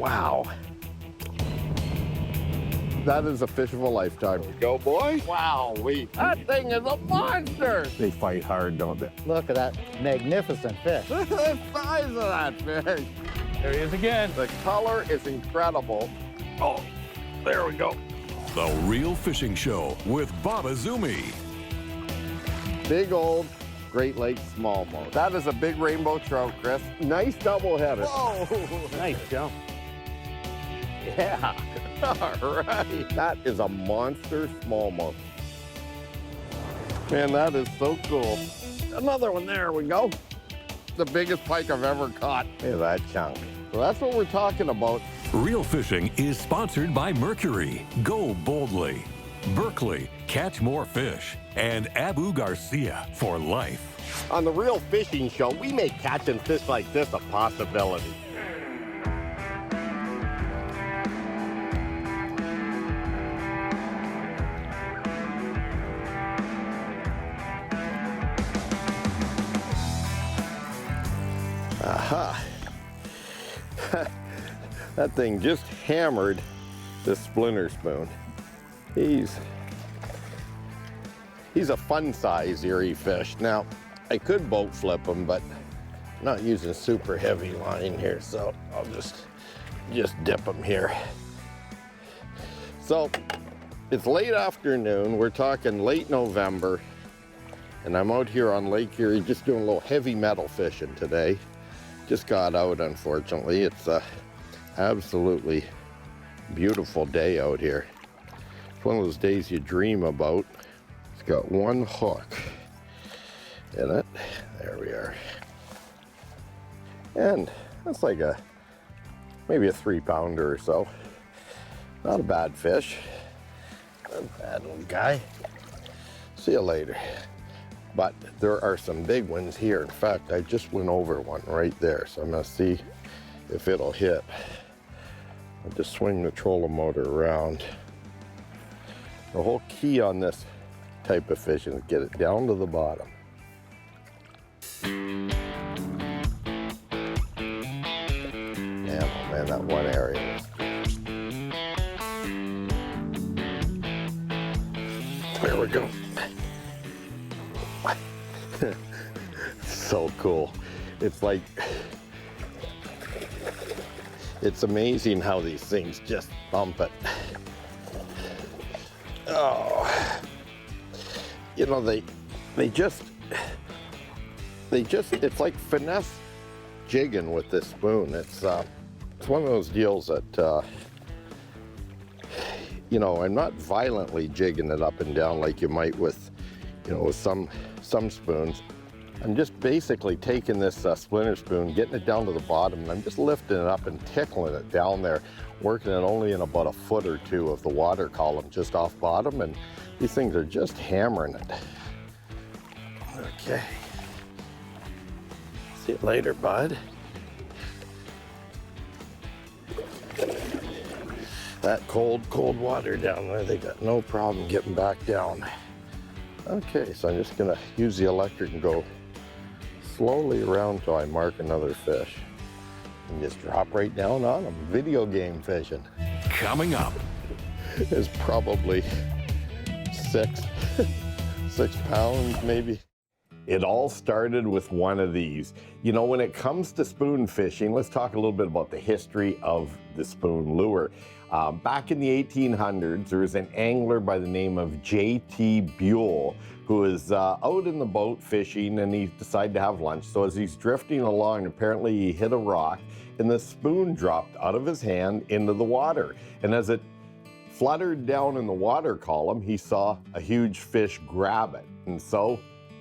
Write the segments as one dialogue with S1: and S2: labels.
S1: Wow. That is a fish of a lifetime.
S2: Go, boy.
S1: Wow, that thing is a monster.
S3: They fight hard, don't they?
S4: Look at that magnificent fish.
S1: Look at the size of that fish.
S3: There he is again.
S1: The color is incredible. Oh, there we go.
S5: The Real Fishing Show with Bob Azumi.
S1: Big old Great Lakes smallmouth. That is a big rainbow trout, Chris. Nice double-header.
S4: Whoa, nice jump.
S1: Yeah, all right. That is a monster smallmouth. Man, that is so cool. Another one, there we go. The biggest pike I've ever caught. Look at that chunk. So that's what we're talking about.
S5: Real Fishing is sponsored by Mercury, Go Boldly, Berkeley, Catch More Fish, and Abu Garcia for life.
S1: On the Real Fishing Show, we make catching fish like this a possibility. Aha. That thing just hammered this splinter spoon. He's a fun size Erie fish. Now, I could boat flip him, but I'm not using a super heavy line here, so I'll just dip him here. So, it's late afternoon, we're talking late November, and I'm out here on Lake Erie just doing a little heavy metal fishing today. Just got out, unfortunately. It's a absolutely beautiful day out here. It's one of those days you dream about. It's got one hook in it. There we are. And that's like maybe a 3-pounder or so. Not a bad fish. Not a bad little guy. See you later. But there are some big ones here. In fact, I just went over one right there, so I'm gonna see if it'll hit. I'll just swing the trolling motor around. The whole key on this type of fishing is get it down to the bottom. Man, oh man, that one area was... There we go. So cool. It's like, it's amazing how these things just bump it. Oh, you know, they just, it's like finesse jigging with this spoon. It's one of those deals that, you know, I'm not violently jigging it up and down like you might with, you know, with some spoons. I'm just basically taking this splinter spoon, getting it down to the bottom, and I'm just lifting it up and tickling it down there, working it only in about 1 foot or 2 of the water column just off bottom, and these things are just hammering it. Okay. See you later, bud. That cold water down there, they got no problem getting back down. Okay, so I'm just gonna use the electric and go slowly around till I mark another fish. And just drop right down on them. Video game fishing.
S5: Coming up.
S1: It's probably 6 pounds maybe. It all started with one of these. You know, when it comes to spoon fishing, let's talk a little bit about the history of the spoon lure. Back in the 1800s, there was an angler by the name of J.T. Buell who was out in the boat fishing, and he decided to have lunch. So as he's drifting along, apparently he hit a rock and the spoon dropped out of his hand into the water. And as it fluttered down in the water column, he saw a huge fish grab it. And so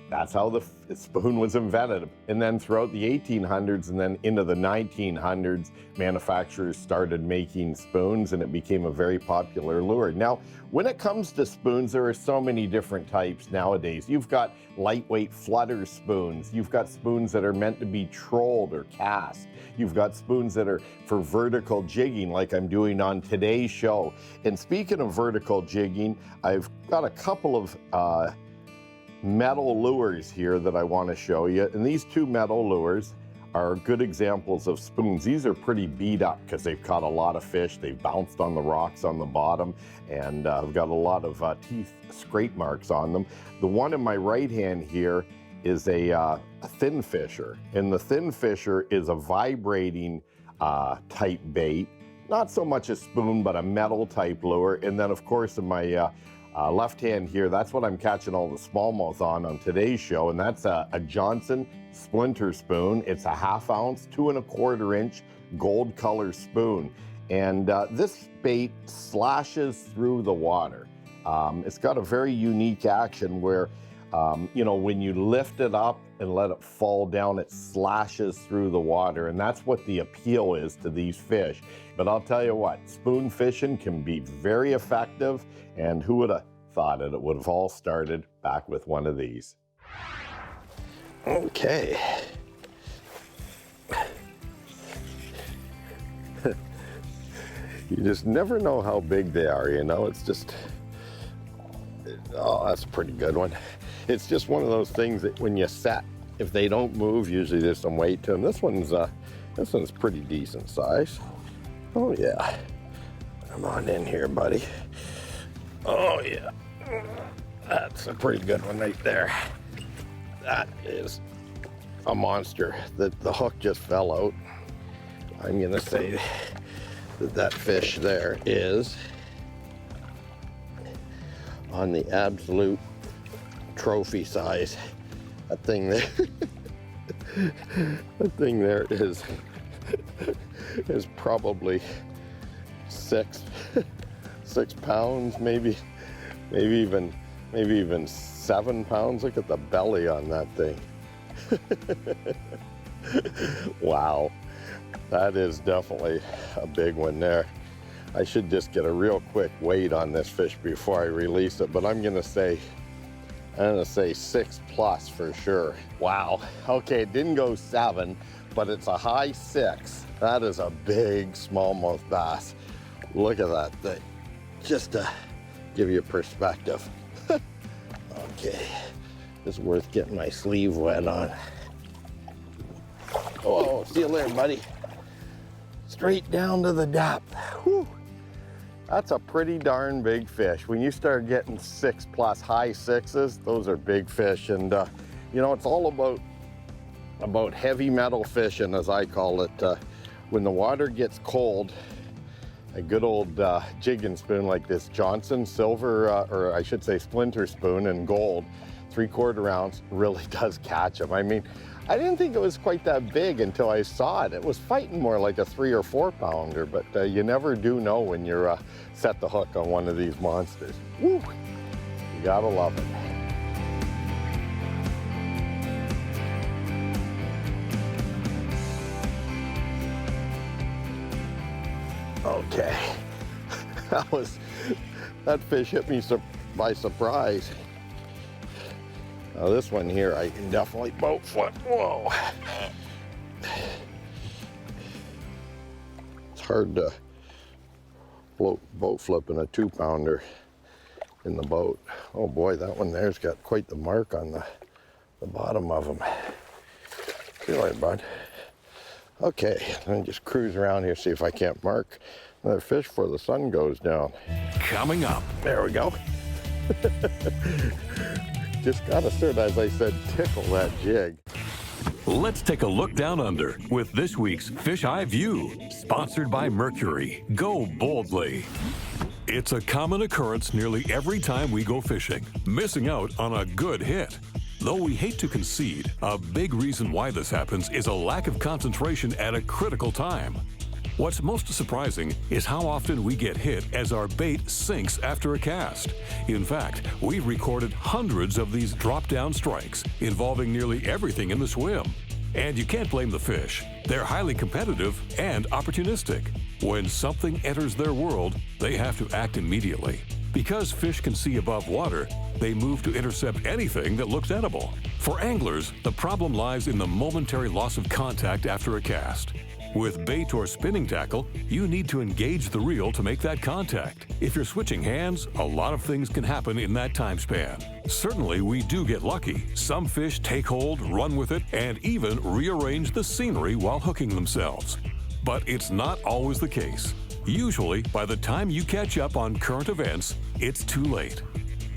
S1: that's how the spoon was invented. And then throughout the 1800s and then into the 1900s, manufacturers started making spoons, and it became a very popular lure. Now, when it comes to spoons, there are so many different types nowadays. You've got lightweight flutter spoons. You've got spoons that are meant to be trolled or cast. You've got spoons that are for vertical jigging, like I'm doing on today's show. And speaking of vertical jigging, I've got a couple of metal lures here that I want to show you. And these 2 metal lures are good examples of spoons. These are pretty beat up because they've caught a lot of fish. They've bounced on the rocks on the bottom, and I've got a lot of teeth scrape marks on them. The one in my right hand here is a thin fisher, and the thin fisher is a vibrating type bait. Not so much a spoon, but a metal type lure. And then of course in my left hand here, that's what I'm catching all the smallmouth on today's show, and that's a Johnson splinter spoon. It's a 1/2 ounce, 2 1/4 inch gold color spoon. And this bait slashes through the water. It's got a very unique action where, you know, when you lift it up and let it fall down, it slashes through the water. And that's what the appeal is to these fish. But I'll tell you what, spoon fishing can be very effective. And who would have thought it? It would have all started back with one of these. Okay. You just never know how big they are, you know? It's just, oh, that's a pretty good one. It's just one of those things that when you set, if they don't move, usually there's some weight to them. This one's pretty decent size. Oh yeah. Come on in here, buddy. Oh yeah. That's a pretty good one right there. That is a monster. The hook just fell out. I'm gonna say that fish there is on the absolute trophy size. That thing there, that thing there is probably six pounds, maybe even 7 pounds. Look at the belly on that thing. Wow, that is definitely a big one there. I should just get a real quick weight on this fish before I release it, but I'm gonna say 6+ for sure. Wow. Okay, it didn't go 7, but it's a high 6. That is a big smallmouth bass. Look at that thing, just to give you a perspective. Okay, it's worth getting my sleeve wet on. Oh, see you later, buddy. Straight down to the depth. Whew. That's a pretty darn big fish. When you start getting 6+, high 6s, those are big fish. And you know, it's all about heavy metal fishing, as I call it. When the water gets cold, a good old jigging spoon like this Johnson silver, or I should say splinter spoon in gold, 3/4 ounce, really does catch them. I mean, I didn't think it was quite that big until I saw it. It was fighting more like a 3 or 4 pounder, but you never do know when you're set the hook on one of these monsters. Woo! You gotta love it. Okay, that fish hit me by surprise. Now this one here, I can definitely boat flip. Whoa. It's hard to boat flip in a 2-pounder in the boat. Oh boy, that one there's got quite the mark on the bottom of him. See you later, bud. Okay, let me just cruise around here, see if I can't mark another fish before the sun goes down.
S5: Coming up.
S1: There we go. Just gotta start, as I said, tickle that jig.
S5: Let's take a look down under with this week's Fish Eye View, sponsored by Mercury. Go boldly. It's a common occurrence nearly every time we go fishing, missing out on a good hit. Though we hate to concede, a big reason why this happens is a lack of concentration at a critical time. What's most surprising is how often we get hit as our bait sinks after a cast. In fact, we've recorded hundreds of these drop-down strikes involving nearly everything in the swim. And you can't blame the fish. They're highly competitive and opportunistic. When something enters their world, they have to act immediately. Because fish can see above water, they move to intercept anything that looks edible. For anglers, the problem lies in the momentary loss of contact after a cast. With bait or spinning tackle, you need to engage the reel to make that contact. If you're switching hands, a lot of things can happen in that time span. Certainly, we do get lucky. Some fish take hold, run with it, and even rearrange the scenery while hooking themselves. But it's not always the case. Usually, by the time you catch up on current events, it's too late.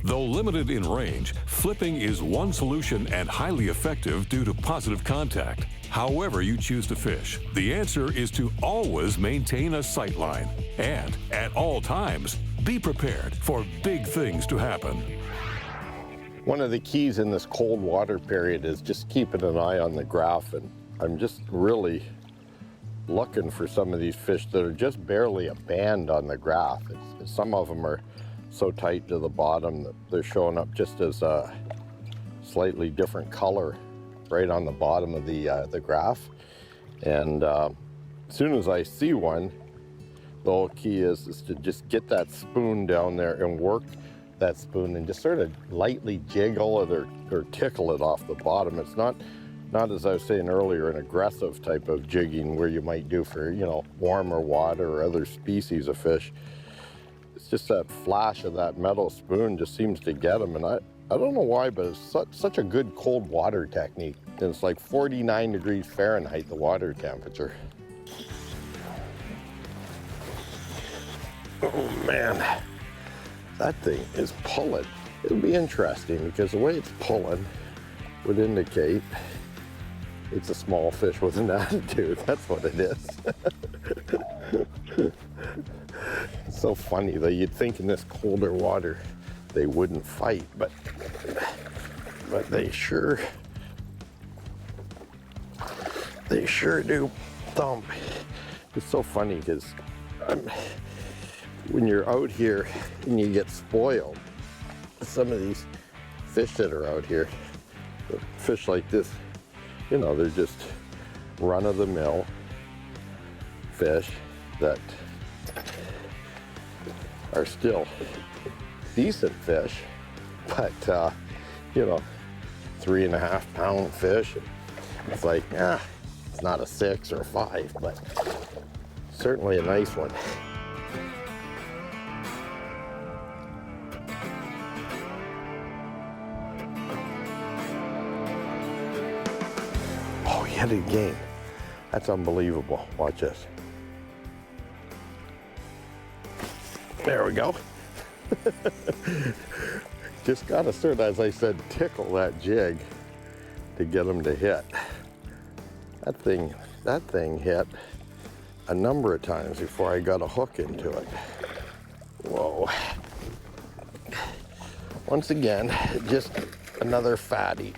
S5: Though limited in range, flipping is one solution and highly effective due to positive contact. However you choose to fish, the answer is to always maintain a sight line. And at all times, be prepared for big things to happen.
S1: One of the keys in this cold water period is just keeping an eye on the graph, and I'm just really looking for some of these fish that are just barely a band on the graph. Some of them are so tight to the bottom that they're showing up just as a slightly different color right on the bottom of the graph. And as soon as I see one, the whole key is to just get that spoon down there and work that spoon and just sort of lightly jiggle it or tickle it off the bottom. It's not, as I was saying earlier, an aggressive type of jigging where you might do for, you know, warmer water or other species of fish. It's just that flash of that metal spoon just seems to get them. And I don't know why, but it's such a good cold water technique. And it's like 49 degrees Fahrenheit, the water temperature. Oh man, that thing is pulling. It'll be interesting because the way it's pulling would indicate it's a small fish with an attitude. That's what it is. It's so funny that you'd think in this colder water they wouldn't fight, but they sure do thump. It's so funny because when you're out here and you get spoiled, some of these fish that are out here, fish like this, you know, they're just run-of-the-mill fish that are still decent fish, but you know, 3.5 pound fish. It's like, it's not a 6 or a 5, but certainly a nice one. Oh, yet again. That's unbelievable. Watch this. There we go. Just gotta sort of, as I said, tickle that jig to get them to hit. That thing hit a number of times before I got a hook into it. Whoa. Once again, just another fatty.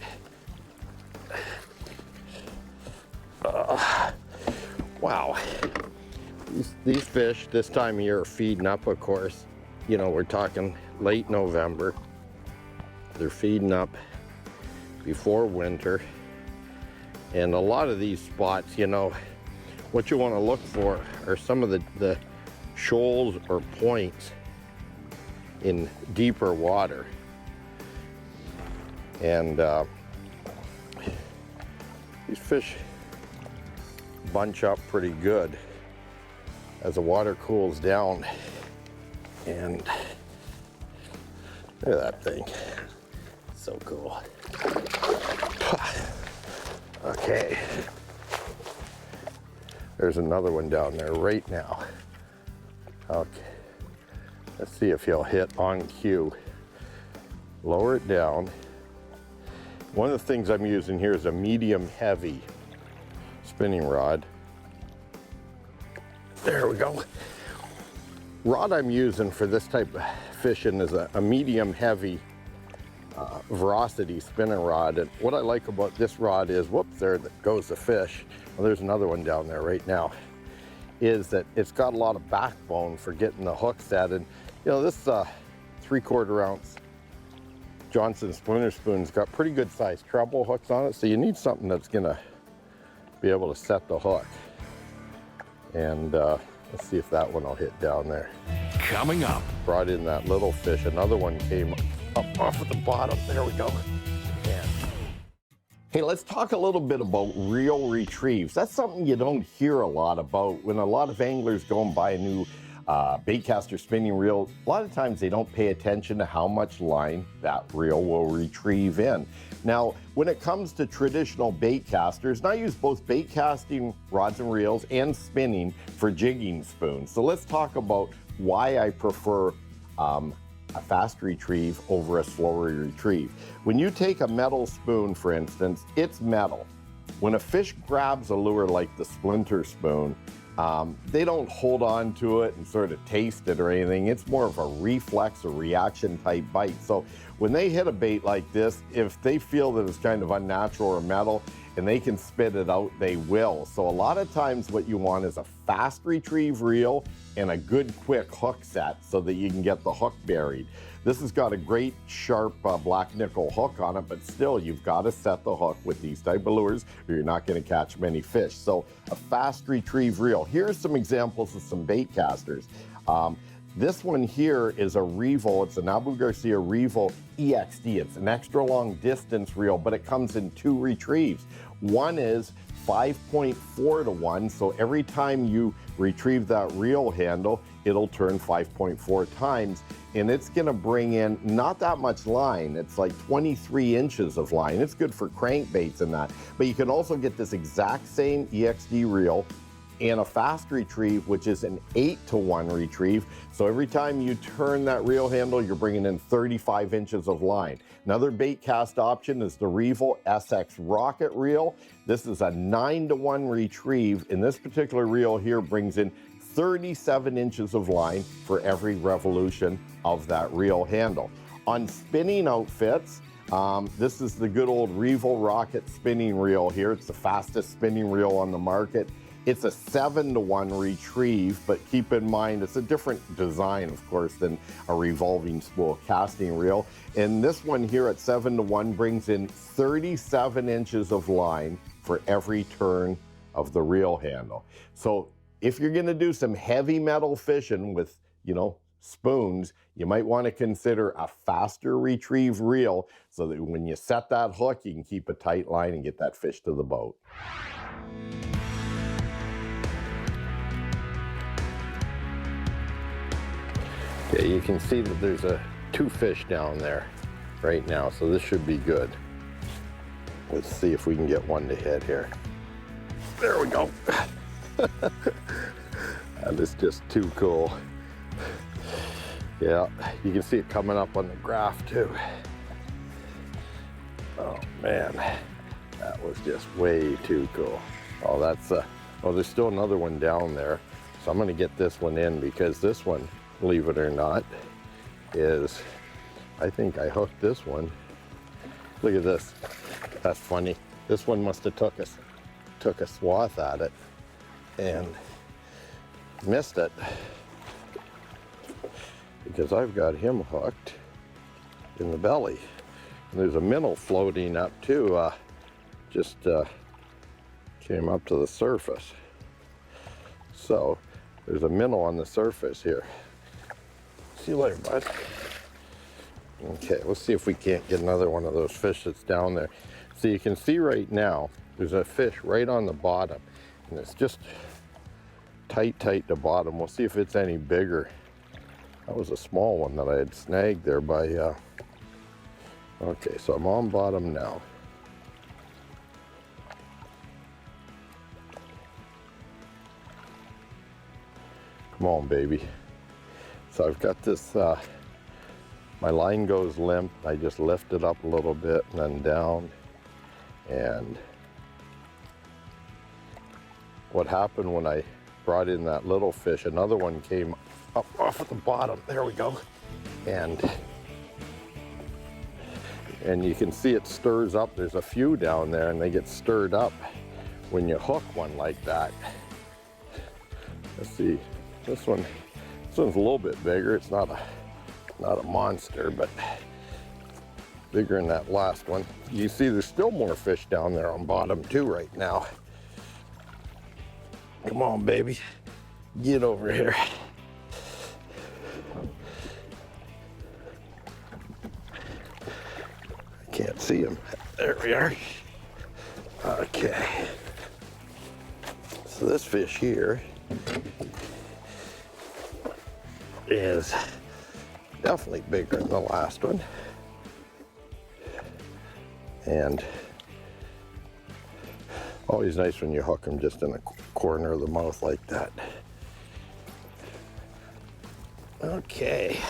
S1: Wow. These fish this time of year are feeding up, of course. You know, we're talking late November. They're feeding up before winter. And a lot of these spots, you know, what you want to look for are some of the shoals or points in deeper water. And these fish bunch up pretty good as the water cools down. And look at that thing. So cool. Okay. There's another one down there right now. Okay. Let's see if he'll hit on cue. Lower it down. One of the things I'm using here is a medium heavy spinning rod. There we go. Rod I'm using for this type of fishing is a medium heavy Veracity spinning rod. And what I like about this rod is, whoops, there goes the fish. Well, there's another one down there right now. Is that it's got a lot of backbone for getting the hook set. And you know, this 3/4 ounce Johnson Splinter Spoon's got pretty good sized treble hooks on it. So you need something that's gonna be able to set the hook. And let's see if that one will hit down there.
S5: Coming up.
S1: Brought in that little fish. Another one came up off of the bottom. There we go. And Hey, let's talk a little bit about reel retrieves. That's something you don't hear a lot about. When a lot of anglers go and buy a new baitcaster spinning reel, a lot of times they don't pay attention to how much line that reel will retrieve in. Now, when it comes to traditional bait casters, and I use both bait casting rods and reels and spinning for jigging spoons. So let's talk about why I prefer a fast retrieve over a slower retrieve. When you take a metal spoon, for instance, it's metal. When a fish grabs a lure like the splinter spoon, they don't hold on to it and sort of taste it or anything. It's more of a reflex or reaction type bite. So when they hit a bait like this, if they feel that it's kind of unnatural or metal and they can spit it out, they will. So a lot of times what you want is a fast retrieve reel and a good quick hook set so that you can get the hook buried. This has got a great sharp black nickel hook on it, but still you've got to set the hook with these type of lures or you're not going to catch many fish. So a fast retrieve reel. Here's some examples of some bait casters. This one here is a Revo. It's an Abu Garcia Revo EXD. It's an extra long distance reel, but it comes in 2 retrieves. One is 5.4 to 1, so every time you retrieve that reel handle, it'll turn 5.4 times, and it's gonna bring in not that much line. It's like 23 inches of line. It's good for crankbaits and that, but you can also get this exact same EXD reel and a fast retrieve, which is an 8 to 1 retrieve. So every time you turn that reel handle, you're bringing in 35 inches of line. Another bait cast option is the Revo SX Rocket Reel. This is a 9 to 1 retrieve, and this particular reel here brings in 37 inches of line for every revolution of that reel handle. On spinning outfits, this is the good old Revo Rocket spinning reel here. It's the fastest spinning reel on the market. It's a 7 to 1 retrieve, but keep in mind it's a different design, of course, than a revolving spool casting reel. And this one here at 7 to 1 brings in 37 inches of line for every turn of the reel handle. So if you're gonna do some heavy metal fishing with, spoons, you might want to consider a faster retrieve reel so that when you set that hook, you can keep a tight line and get that fish to the boat. Okay, you can see that there's 2 fish down there right now, so this should be good. Let's see if we can get one to hit here. There we go. That is just too cool. Yeah, you can see it coming up on the graph too. Oh man, that was just way too cool. Oh, that's well, there's still another one down there, so I'm gonna get this one in because this one, believe it or not, is, I think I hooked this one. Look at this. That's funny. This one must have took a swath at it and missed it because I've got him hooked in the belly. And there's a minnow floating up too, just came up to the surface. So there's a minnow on the surface here. See you later, bud. Okay, let's see if we can't get another one of those fish that's down there. So you can see right now, there's a fish right on the bottom, and it's just tight to bottom. We'll see if it's any bigger. That was a small one that I had snagged there by, okay, so I'm on bottom now. Come on, baby. So I've got this, my line goes limp. I just lift it up a little bit and then down. And what happened when I brought in that little fish, another one came up off at the bottom. There we go. And you can see it stirs up. There's a few down there and they get stirred up when you hook one like that. Let's see, this one's a little bit bigger. It's not a monster, but bigger than that last one. You see there's still more fish down there on bottom too right now. Come on, baby. Get over here. I can't see him. There we are. Okay. So this fish here is definitely bigger than the last one. And always nice when you hook them just in the corner of the mouth like that. Okay.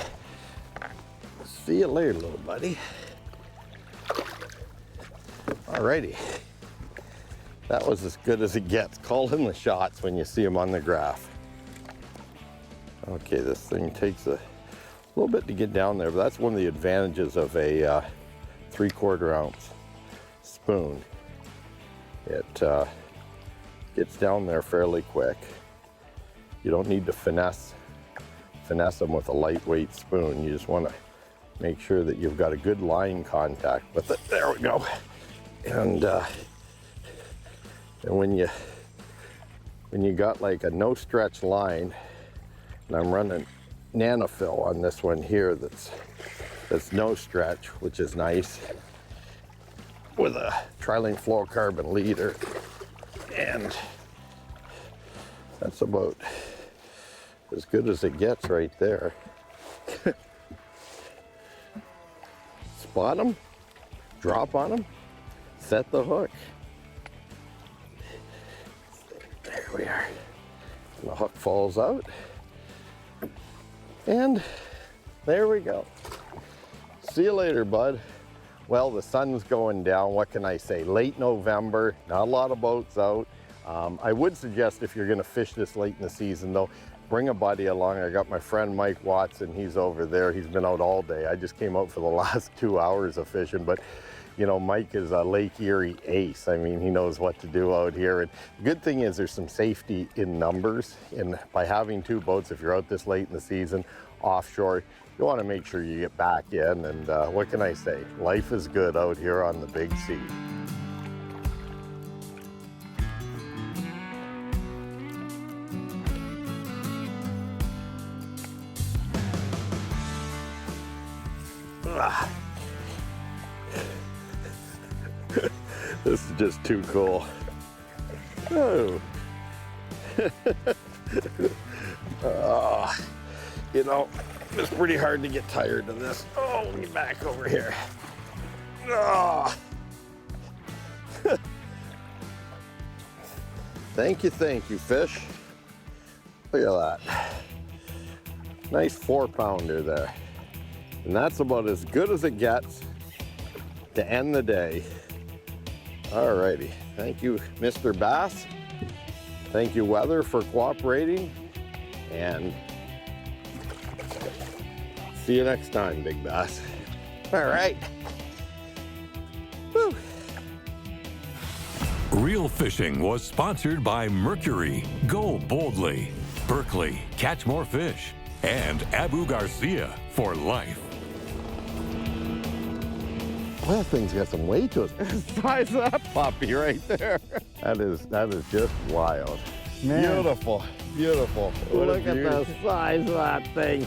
S1: See you later, little buddy. Alrighty. That was as good as it gets. Call in the shots when you see them on the graph. Okay, this thing takes a little bit to get down there, but that's one of the advantages of a 3/4 ounce spoon. It gets down there fairly quick. You don't need to finesse them with a lightweight spoon. You just want to make sure that you've got a good line contact with it. There we go. And when you got like a no stretch line, and I'm running nanofill on this one here that's no stretch, which is nice, with a trilene fluorocarbon leader, and that's about as good as it gets right there. Spot them, drop on them, set the hook. There we are. And the hook falls out. And there we go. See you later, bud. Well, the sun's going down. What can I say? Late November, not a lot of boats out. I would suggest if you're gonna fish this late in the season though, bring a buddy along. I got my friend Mike Watson, he's over there. He's been out all day. I just came out for the last 2 hours of fishing, but you know, Mike is a Lake Erie ace. I mean, he knows what to do out here. And the good thing is there's some safety in numbers. And by having 2 boats, if you're out this late in the season, offshore, you want to make sure you get back in. And what can I say? Life is good out here on the big sea. This is just too cool. Oh. You know, it's pretty hard to get tired of this. Oh, let me back over here. Oh. Thank you, fish. Look at that. Nice 4-pounder there. And that's about as good as it gets to end the day. Alrighty, thank you, Mr. Bass. Thank you, Weather, for cooperating. And see you next time, Big Bass. All right. Woo.
S5: Real Fishing was sponsored by Mercury, Go Boldly, Berkeley, Catch More Fish, and Abu Garcia for life.
S1: Well, that thing's got some weight to it. Size that puppy right there. That is just wild.
S4: Man.
S1: Beautiful, beautiful. What
S4: Look at the size of that thing.